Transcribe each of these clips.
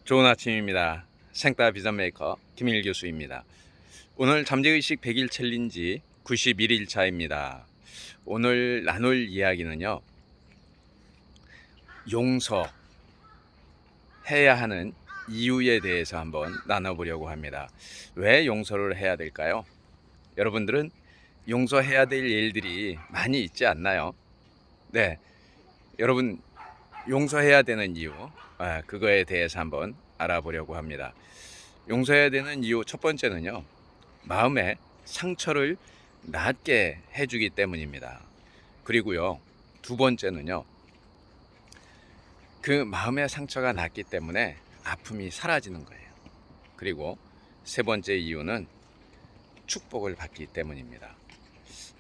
좋은 아침입니다. 생따 비전메이커 김일 교수입니다. 오늘 잠재의식 100일 챌린지 91일 차입니다. 오늘 나눌 이야기는요, 용서해야 하는 이유에 대해서 한번 나눠보려고 합니다. 왜 용서를 해야 될까요? 여러분들은 용서해야 될 일들이 많이 있지 않나요? 네, 여러분 용서해야 되는 이유, 그거에 대해서 한번 알아보려고 합니다. 용서해야 되는 이유 첫 번째는요, 마음의 상처를 낫게 해주기 때문입니다. 그리고요, 두 번째는요, 그 마음의 상처가 낫기 때문에 아픔이 사라지는 거예요. 그리고 세 번째 이유는 축복을 받기 때문입니다.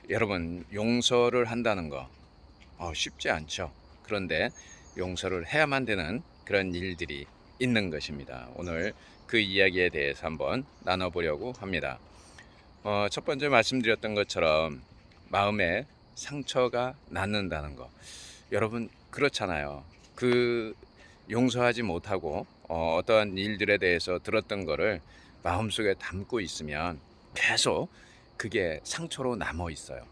여러분, 용서를 한다는 거 쉽지 않죠. 그런데 용서를 해야만 되는 그런 일들이 있는 것입니다. 오늘 그 이야기에 대해서 한번 나눠보려고 합니다. 첫 번째 말씀드렸던 것처럼 마음에 상처가 낫는다는 거, 여러분 그렇잖아요. 그 용서하지 못하고 어떠한 일들에 대해서 들었던 거를 마음속에 담고 있으면 계속 그게 상처로 남아 있어요.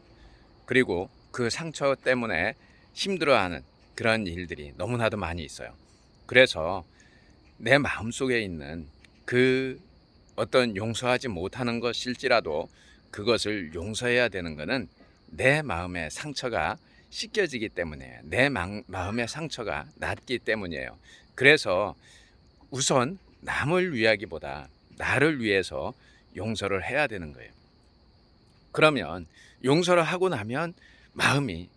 그리고 그 상처 때문에 힘들어하는 그런 일들이 너무나도 많이 있어요. 그래서 내 마음속에 있는 그 어떤 용서하지 못하는 것일지라도 그것을 용서해야 되는 것은 내 마음의 상처가 씻겨지기 때문에, 내 마음의 상처가 낫기 때문이에요. 그래서 우선 남을 위하기보다 나를 위해서 용서를 해야 되는 거예요. 그러면 용서를 하고 나면 마음이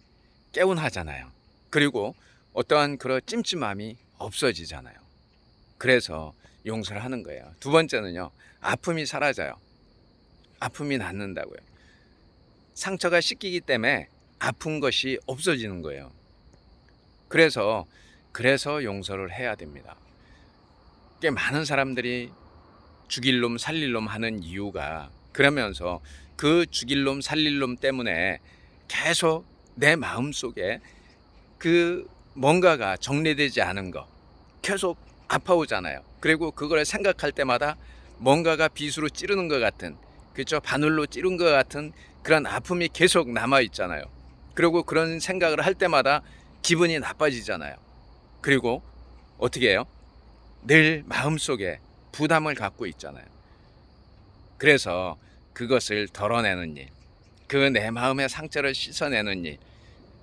개운하잖아요. 그리고 어떠한 그런 찜찜함이 없어지잖아요. 그래서 용서를 하는 거예요. 두 번째는요, 아픔이 사라져요. 아픔이 낫는다고요. 상처가 씻기기 때문에 아픈 것이 없어지는 거예요. 그래서 용서를 해야 됩니다. 꽤 많은 사람들이 죽일 놈 살릴 놈 하는 이유가, 그러면서 그 죽일 놈 살릴 놈 때문에 계속 내 마음속에 그 뭔가가 정리되지 않은 거 계속 아파오잖아요. 그리고 그걸 생각할 때마다 뭔가가 빗으로 찌르는 것 같은, 그렇죠? 바늘로 찌른 것 같은 그런 아픔이 계속 남아 있잖아요. 그리고 그런 생각을 할 때마다 기분이 나빠지잖아요. 그리고 어떻게 해요? 늘 마음속에 부담을 갖고 있잖아요. 그래서 그것을 덜어내는 일, 그 내 마음의 상처를 씻어내는 일,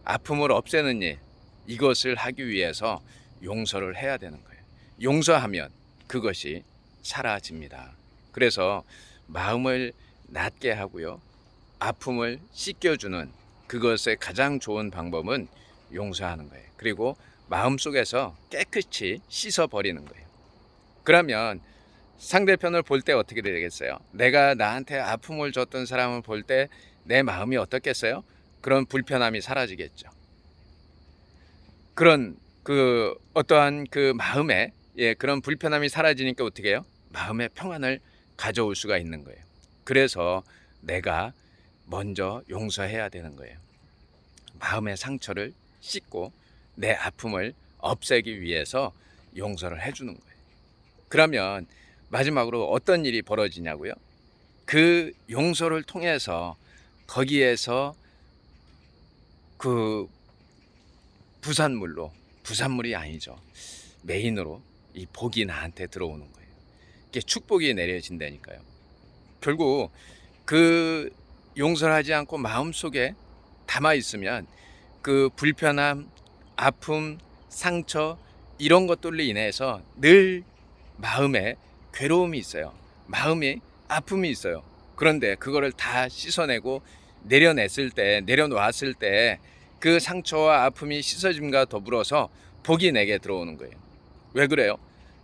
아픔을 없애는 일, 이것을 하기 위해서 용서를 해야 되는 거예요. 용서하면 그것이 사라집니다. 그래서 마음을 낫게 하고요, 아픔을 씻겨주는 그것의 가장 좋은 방법은 용서하는 거예요. 그리고 마음속에서 깨끗이 씻어버리는 거예요. 그러면 상대편을 볼 때 어떻게 되겠어요? 내가 나한테 아픔을 줬던 사람을 볼 때 내 마음이 어떻겠어요? 그런 불편함이 사라지겠죠. 그런 그 어떠한 그 마음에 그런 불편함이 사라지니까 어떻게 해요? 마음의 평안을 가져올 수가 있는 거예요. 그래서 내가 먼저 용서해야 되는 거예요. 마음의 상처를 씻고 내 아픔을 없애기 위해서 용서를 해주는 거예요. 그러면 마지막으로 어떤 일이 벌어지냐고요? 그 용서를 통해서 거기에서 그 부산물이 아니죠. 메인으로 이 복이 나한테 들어오는 거예요. 이게 축복이 내려진다니까요. 결국 그 용서를 하지 않고 마음속에 담아 있으면 그 불편함, 아픔, 상처 이런 것들로 인해서 늘 마음에 괴로움이 있어요. 마음에 아픔이 있어요. 그런데 그거를 다 씻어내고 내려놓았을 때 그 상처와 아픔이 씻어짐과 더불어서 복이 내게 들어오는 거예요. 왜 그래요?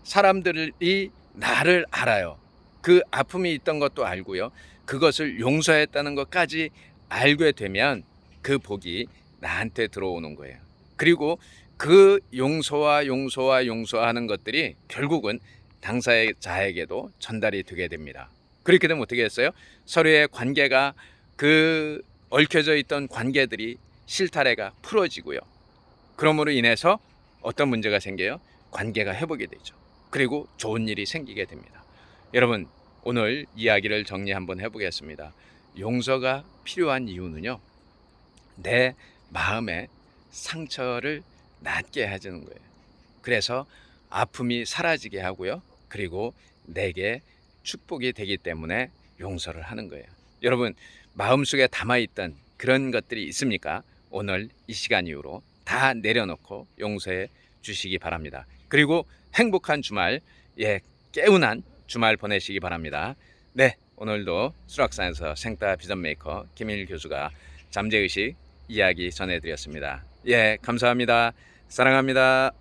사람들이 나를 알아요. 그 아픔이 있던 것도 알고요, 그것을 용서했다는 것까지 알게 되면 그 복이 나한테 들어오는 거예요. 그리고 그 용서하는 것들이 결국은 당사자에게도 전달이 되게 됩니다. 그렇게 되면 어떻게 했어요? 서로의 관계가, 그 얽혀져 있던 관계들이 실타래가 풀어지고요, 그러므로 인해서 어떤 문제가 생겨요? 관계가 회복이 되죠. 그리고 좋은 일이 생기게 됩니다. 여러분, 오늘 이야기를 정리 한번 해보겠습니다. 용서가 필요한 이유는요, 내 마음의 상처를 낫게 해주는 거예요. 그래서 아픔이 사라지게 하고요, 그리고 내게 축복이 되기 때문에 용서를 하는 거예요. 여러분, 마음속에 담아있던 그런 것들이 있습니까? 오늘 이 시간 이후로 다 내려놓고 용서해 주시기 바랍니다. 그리고 행복한 주말, 개운한 주말 보내시기 바랍니다. 네, 오늘도 수락산에서 생따 비전 메이커 김일 교수가 잠재의식 이야기 전해드렸습니다. 감사합니다. 사랑합니다.